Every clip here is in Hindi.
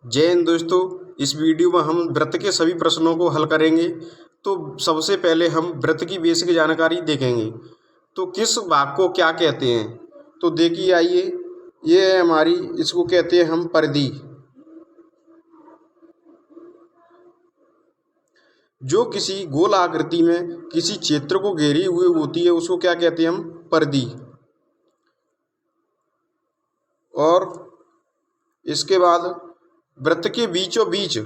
जय हिंद दोस्तों। इस वीडियो में हम वृत्त के सभी प्रश्नों को हल करेंगे। तो सबसे पहले हम वृत्त की बेसिक जानकारी देखेंगे। तो किस भाग को क्या कहते हैं? तो देखिए, आइए, ये है हमारी, इसको कहते हैं हम परिधि। जो किसी गोल आकृति में किसी क्षेत्र को घेरी हुई होती है उसको क्या कहते हैं हम? परिधि। और इसके बाद वृत्त के बीचों बीच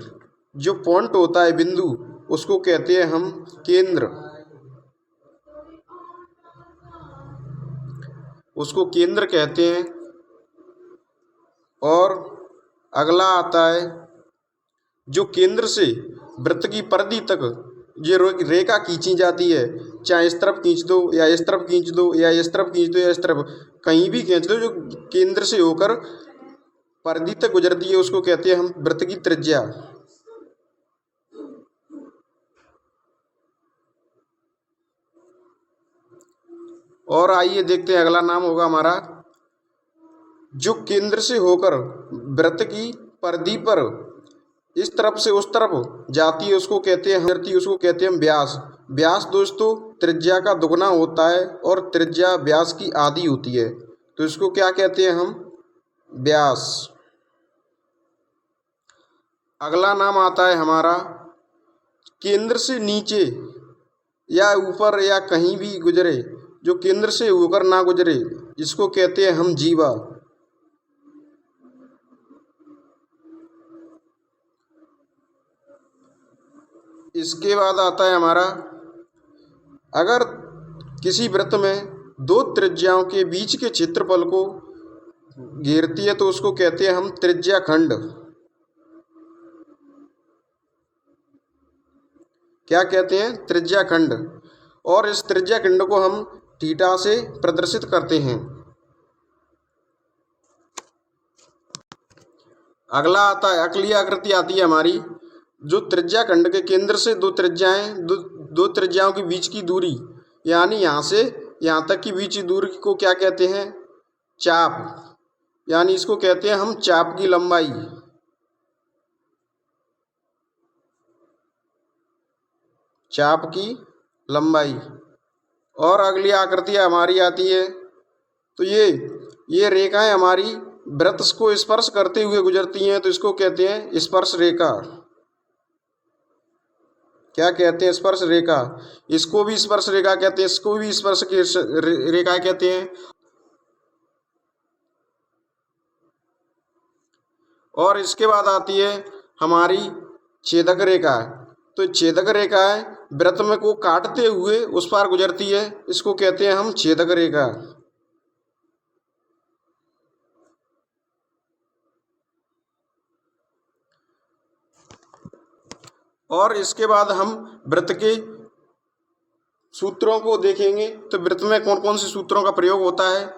जो पॉइंट होता है, बिंदु, उसको कहते हैं हम केंद्र। उसको केंद्र कहते हैं। और अगला आता है, जो केंद्र से वृत्त की परिधि तक ये रेखा खींची जाती है, चाहे इस तरफ खींच दो या इस तरफ खींच दो या इस तरफ खींच दो या इस तरफ, कहीं भी खींच दो, जो केंद्र से होकर परिधि तक गुजरती है उसको कहते हैं हम वृत्त की त्रिज्या। और आइए देखते हैं, अगला नाम होगा हमारा, जो केंद्र से होकर वृत्त की परिधि पर इस तरफ से उस तरफ जाती है उसको कहते हैं, उसको कहते हैं व्यास। व्यास दोस्तों त्रिज्या का दुगना होता है और त्रिज्या व्यास की आधी होती है, तो इसको क्या कहते हैं हम? व्यास। अगला नाम आता है हमारा, केंद्र से नीचे या ऊपर या कहीं भी गुजरे, जो केंद्र से होकर ना गुजरे, इसको कहते हैं हम जीवा। इसके बाद आता है हमारा, अगर किसी वृत्त में दो त्रिज्याओं के बीच के क्षेत्रफल को घेरती है तो उसको कहते हैं हम त्रिज्या खंड। क्या कहते हैं? त्रिज्या खंड। और इस त्रिज्या खंड को हम थीटा से प्रदर्शित करते हैं। अगला आता है, अगली आकृति आती है हमारी, जो त्रिज्या खंड के केंद्र से दो त्रिज्याओं के बीच की दूरी, यानी यहाँ से यहाँ तक की बीच की दूरी को क्या कहते हैं? चाप। यानी इसको कहते हैं हम चाप की लंबाई। चाप की लंबाई। और अगली आकृति हमारी आती है, तो ये रेखाएं हमारी वृत्त को स्पर्श करते हुए गुजरती हैं, तो इसको कहते हैं स्पर्श रेखा। क्या कहते हैं? स्पर्श रेखा। इसको भी स्पर्श रेखा कहते हैं, इसको भी स्पर्श की रेखा कहते हैं। और इसके बाद आती है हमारी छेदक रेखा। तो छेदक रेखा है वृत्त में को काटते हुए उस पार गुजरती है, इसको कहते हैं हम छेदक रेखा। और इसके बाद हम वृत्त के सूत्रों को देखेंगे। तो वृत्त में कौन कौन से सूत्रों का प्रयोग होता है?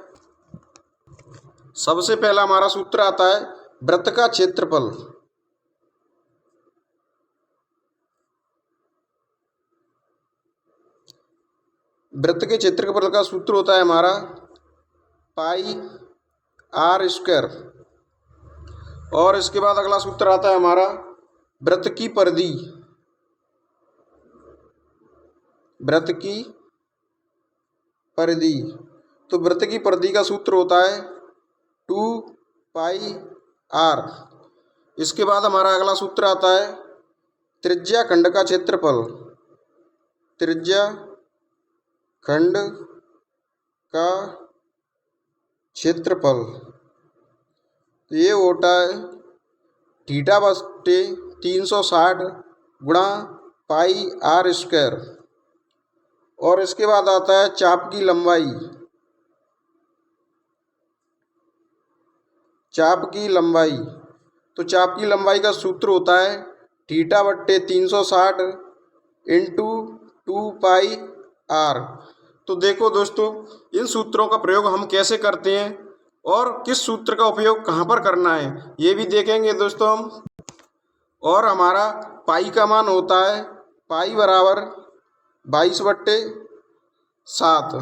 सबसे पहला हमारा सूत्र आता है वृत्त का क्षेत्रफल। वृत्त के क्षेत्रफल का सूत्र होता है हमारा पाई आर स्क्वायर। और इसके बाद अगला सूत्र आता है हमारा वृत्त की परिधि। वृत्त की परिधि, तो वृत्त की परिधि का सूत्र होता है 2 पाई आर। इसके बाद हमारा अगला सूत्र आता है त्रिज्या खंड का क्षेत्रफल। त्रिज्या खंड का क्षेत्रफल, तो ये होता है थीटा बटे 360 गुणा पाई आर स्क्वायर। और इसके बाद आता है चाप की लंबाई। चाप की लंबाई, तो चाप की लंबाई का सूत्र होता है थीटा बट्टे 360 इंटू 2 पाई आर। तो देखो दोस्तों, इन सूत्रों का प्रयोग हम कैसे करते हैं और किस सूत्र का उपयोग कहाँ पर करना है ये भी देखेंगे दोस्तों हम। और हमारा पाई का मान होता है पाई बराबर 22/7।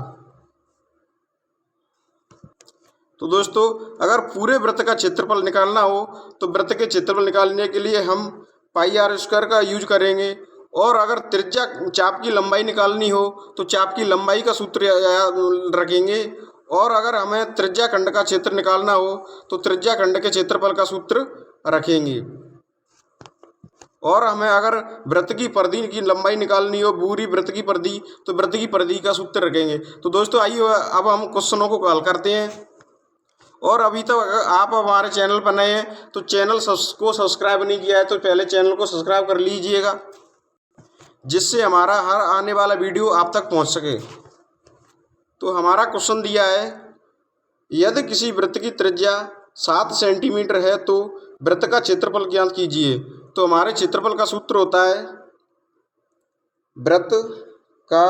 तो दोस्तों अगर पूरे वृत्त का क्षेत्रफल निकालना हो तो वृत्त के क्षेत्रफल निकालने के लिए हम पाई आर स्क्वायर का यूज करेंगे। और अगर त्रिज्या चाप की लंबाई निकालनी हो तो चाप की लंबाई का सूत्र रखेंगे। और अगर हमें त्रिज्या खंड का क्षेत्र निकालना हो तो त्रिज्या खंड के क्षेत्रफल का सूत्र रखेंगे। और हमें अगर वृत्त की परिधि की लंबाई निकालनी हो, पूरी वृत्त की परिधि, तो वृत्त की परिधि का सूत्र रखेंगे। तो दोस्तों आइए अब हम क्वेश्चनों को हल करते हैं। और अभी तक आप हमारे चैनल पर नए हैं तो चैनल को सब्सक्राइब नहीं किया है तो पहले चैनल को सब्सक्राइब कर लीजिएगा, जिससे हमारा हर आने वाला वीडियो आप तक पहुंच सके। तो हमारा क्वेश्चन दिया है, यदि किसी वृत्त की त्रिज्या 7 सेंटीमीटर है तो वृत्त का क्षेत्रफल ज्ञात कीजिए। तो हमारे क्षेत्रफल का सूत्र होता है वृत्त का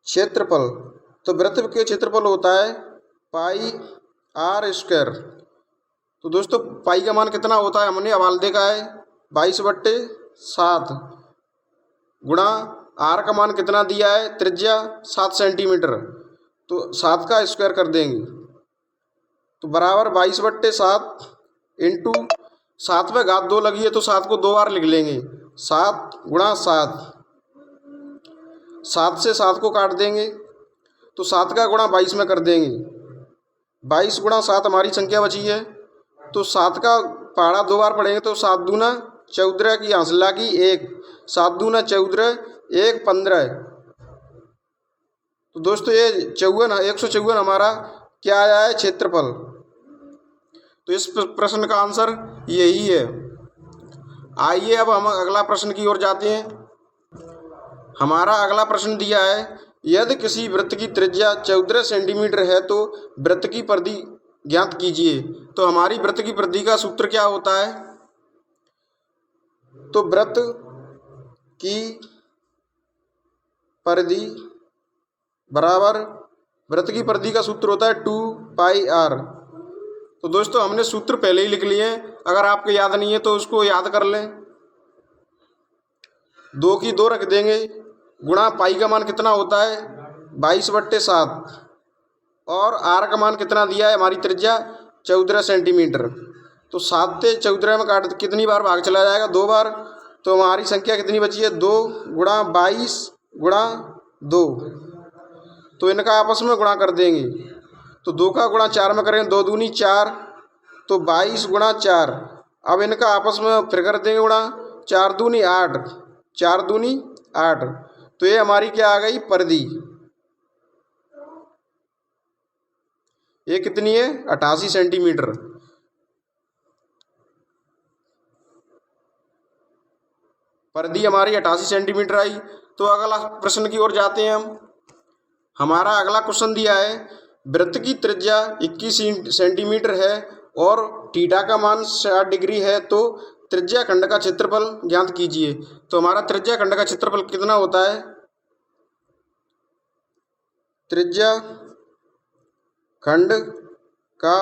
क्षेत्रफल। तो वृत्त के क्षेत्रफल होता है पाई आर स्क्वायर। तो दोस्तों पाई का मान कितना होता है हमने हवाल देखा है 22/7 गुणा आर का मान कितना दिया है त्रिज्या 7 सेंटीमीटर, तो 7 का स्क्वायर कर देंगे तो बराबर 22/7 इंटू 7 पे घात 2 लगी है तो 7 को 2 बार लिख लेंगे। 7 गुणा 7, 7 से 7 को काट देंगे तो 7 का गुणा 22 में कर देंगे। 22 गुणा 7 हमारी संख्या बची है। तो 7 का पहाड़ा 2 बार पढ़ेंगे तो 7 दूना 14 की हंसला की 1, 7 दूना 14, 1 15। तो दोस्तों ये 154 हमारा क्या आया है क्षेत्रफल। तो इस प्रश्न का आंसर यही है। आइए अब हम अगला प्रश्न की ओर जाते हैं। हमारा अगला प्रश्न दिया है, यदि किसी वृत्त की त्रिज्या 14 सेंटीमीटर है तो वृत्त की परिधि ज्ञात कीजिए। तो हमारी वृत्त की परिधि का सूत्र क्या होता है, तो वृत्त की परिधि बराबर वृत्त की परिधि का सूत्र होता है 2 पाई आर। तो दोस्तों हमने सूत्र पहले ही लिख लिए हैं, अगर आपको याद नहीं है तो उसको याद कर लें। 2 की 2 रख देंगे गुणा पाई का मान कितना होता है 22/7 और आर का मान कितना दिया है हमारी त्रिज्या 14 सेंटीमीटर। तो 7 से 14 में काट कितनी बार भाग चला जाएगा 2 बार। तो हमारी संख्या कितनी बची है 2 गुणा 22 गुणा 2। तो इनका आपस में गुणा कर देंगे तो 2 का गुणा 4 में करेंगे 2 दूनी 4, तो 22 गुणा 4। अब इनका आपस में फिर कर देंगे गुणा, 4 दूनी 8, 4 दूनी 8। तो ये हमारी क्या आ गई परिधि। ये कितनी है 88 सेंटीमीटर। परिधि हमारी 88 सेंटीमीटर आई। तो अगला प्रश्न की ओर जाते हैं हम। हमारा अगला क्वेश्चन दिया है, वृत्त की त्रिज्या 21 सेंटीमीटर है और थीटा का मान 60 डिग्री है तो त्रिज्या खंड का क्षेत्रफल ज्ञात कीजिए। तो हमारा त्रिज्या खंड का क्षेत्रफल कितना होता है, त्रिज्या खंड का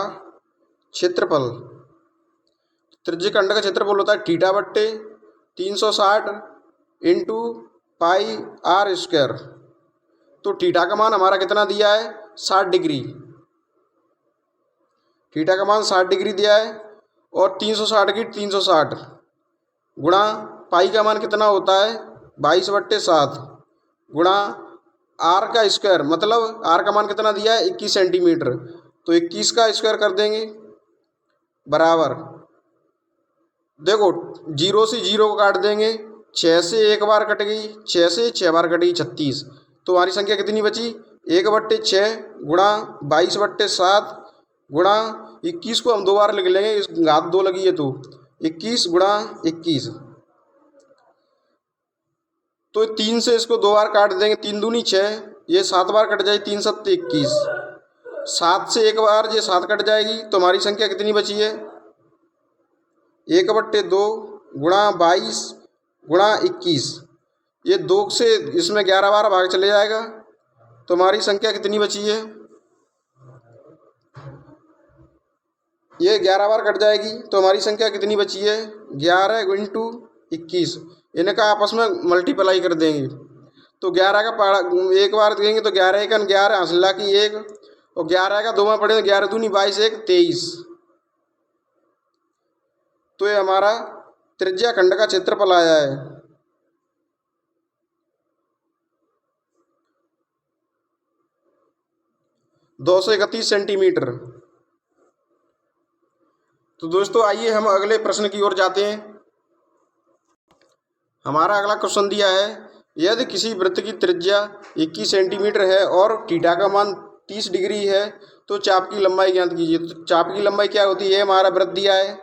क्षेत्रफल, त्रिज्या खंड का क्षेत्रफल होता है θ/360 इंटू पाई आर स्क्वायर। तो थीटा का मान हमारा कितना दिया है 60 डिग्री, थीटा का मान 60 डिग्री दिया है और 360 की 360 गुणा पाई का मान कितना होता है 22/7 गुणा आर का स्क्वायर, मतलब आर का मान कितना दिया है 21 सेंटीमीटर। तो 21 का स्क्वायर कर देंगे बराबर, देखो 0 से 0 को काट देंगे, 6 से 1 बार कट गई, 6 से 6 बार कट गई 36। तो हमारी संख्या कितनी बची 1/6 गुणा 22/7 गुणा 21 को हम 2 बार लिख लेंगे, इस घात 2 लगी है तो 21 गुणा 21। तो 3 से इसको 2 बार काट देंगे, 3 दूनी 6, ये 7 बार कट जाएगी, 3 7 21। 7 से 1 बार ये 7 कट जाएगी तो हमारी संख्या कितनी बची है 1/2 गुणा 22 गुणा 21। ये 2 से इसमें 11 बार भाग चले जाएगा तो हमारी संख्या कितनी बची है, ये 11 बार कट जाएगी तो हमारी संख्या कितनी बची है 11 इंटू 21। इनका आपस में मल्टीप्लाई कर देंगे तो 11 का पहाड़ा 1 बार देंगे तो 11 1 11 हंसला की 1 और 11 का 2 में पढ़े तो 11 दूनी 22 1 23। तो ये हमारा त्रिज्या खंड का क्षेत्रफल आया है। दो सौ 31 सेंटीमीटर। तो दोस्तों आइए हम अगले प्रश्न की ओर जाते हैं। हमारा अगला क्वेश्चन दिया है, यदि किसी वृत्त की त्रिज्या 21 सेंटीमीटर है और थीटा का मान 30 डिग्री है तो चाप की लंबाई ज्ञात कीजिए। तो चाप की लंबाई क्या होती है, हमारा वृत्त दिया है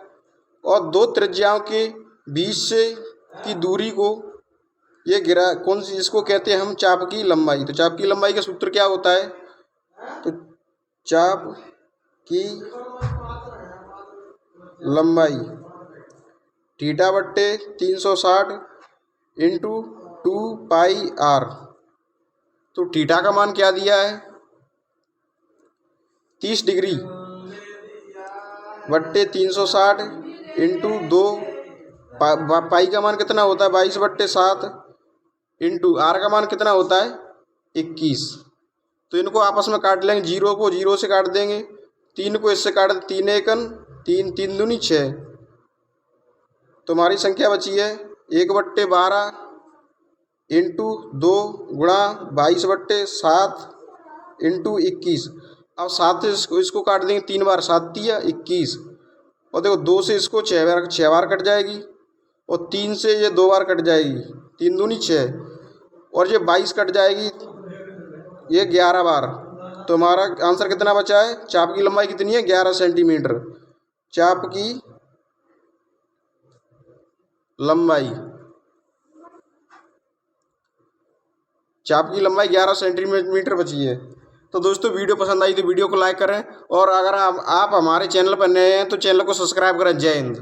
और दो त्रिज्याओं के बीच से की दूरी को ये गिरा कौन सी, इसको कहते हैं हम चाप की लंबाई। तो चाप की लंबाई का सूत्र क्या होता है, तो चाप की लंबाई थीटा बट्टे 360 इंटू 2 पाई आर। तो थीटा का मान क्या दिया है 30 डिग्री बट्टे 360 इंटू 2 पाई का मान कितना होता है 22/7 इंटू आर का मान कितना होता है 21। तो इनको आपस में काट लेंगे, 0 को 0 से काट देंगे, 3 को इससे काट 3 एकन 3 3 दूनी 6। तो हमारी संख्या बची है 1/12 इंटू 2 गुणा 22/7 इंटू 21। अब 7 से इसको काट देंगे, 3 बार 7 दिया 21। और देखो 2 से इसको 6 बार कट जाएगी और 3 से ये 2 बार कट जाएगी, 3 दूनी 6 और ये 22 कट जाएगी, ये 11 बार। तो हमारा आंसर कितना बचा है, चाप की लंबाई कितनी है 11 सेंटीमीटर। चाप की लंबाई 11 सेंटीमीटर बची है। तो दोस्तों वीडियो पसंद आई तो वीडियो को लाइक करें और अगर आप हमारे चैनल पर नए हैं तो चैनल को सब्सक्राइब करें। जय हिंद।